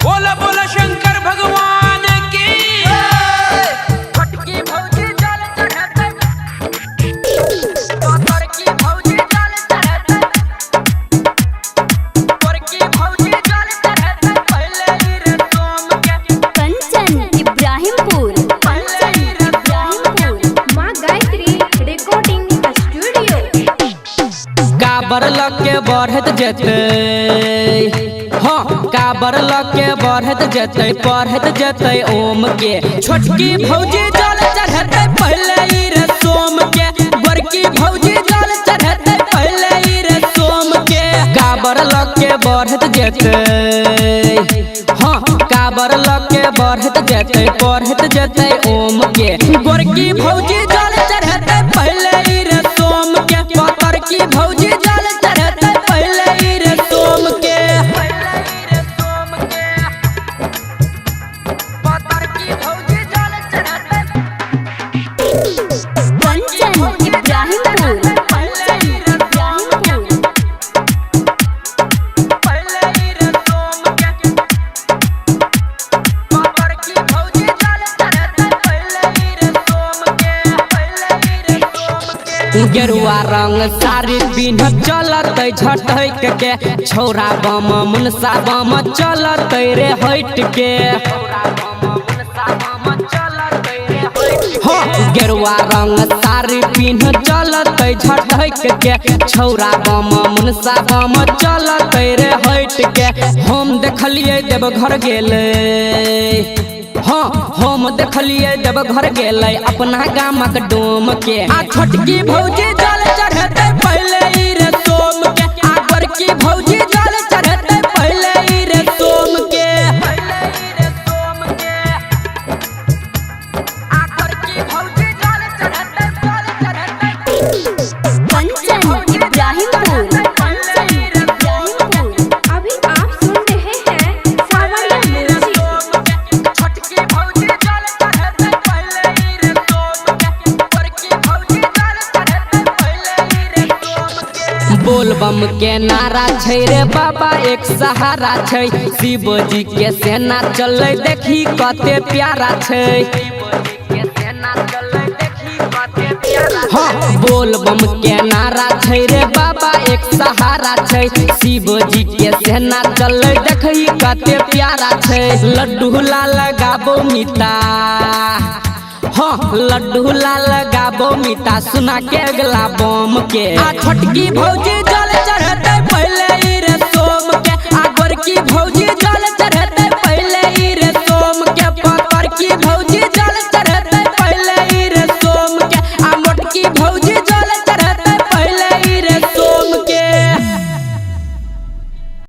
बोला बोला शंकर भगवान की। फटकी भौजी जल चढ़ते पातर की भौजी जल चढ़ते पर की भौजी जल चढ़ते पहले ही रे सोम के कंचन इब्राहिमपुर माँ गायत्री रिकॉर्डिंग स्टूडियो। काबर लके बढ़त जते हाँ काबर लके बढ़त जते पढ़त जते ओम के छोटकी भौजी जल चढ़ते पहले ही रे सोम के बड़की भौजी जल चढ़ते पहले ही रे सोम के काबर लके बढ़त जते हाँ काबर लके बढ़त जते पढ़त जते ओम के बड़की भौजी जल चढ़ते पहले ही रे सोम के पातर की भौजी जल चढ़ते पहले ही रे सोम के पहले ही रे सोम के पातर की भौजी जल चढ़ते कंचन इब्राहिमपुर पहले ही रे सोम के पातर की भौजी जल चढ़ते पहले ही रे सोम के गेरुआ रंग साड़ी पिन्ह चलत झटक के छौरा बम मुनसा बम चलत रे हट के हाँ गेरुआ रंग साड़ी पिन्ह चलत झटक के छौरा बम मुनसा बम चलत रे हट के हम देखलिए देवघर गेले हाँ हम देखलिए देवघर गेले अपना गामक डोम के आ छोटकी भौजी जल चढ़ते पहले ही रे सोम के आ बड़की भौजी जल चढ़ते पहले ही रे सोम के पहले ही रे सोम के आकर की भौजी जल चढ़ते कंचन इब्राहिमपुर अभी आप सुन रहे हैं सावरिया म्यूजिक। छोटकी भौजी जल चढ़ते पहले ही रे सोम के बड़की भौजी जल चढ़ते पहले ही रे सोम के बोलबम के नारा छै रे बाबा एक सहारा छै शिव जी के सेना चले देखी कते प्यारा छै हाँ बोलबम के नारा छै रे बाबा एक सहारा छै शिव जी के सेना चले देखी कते प्यारा छै लड्डू लाल गाबो मिता हाँ लड्डू लाल गाबो मिता सुना के अगला बम के आ छोटकी भौजी जल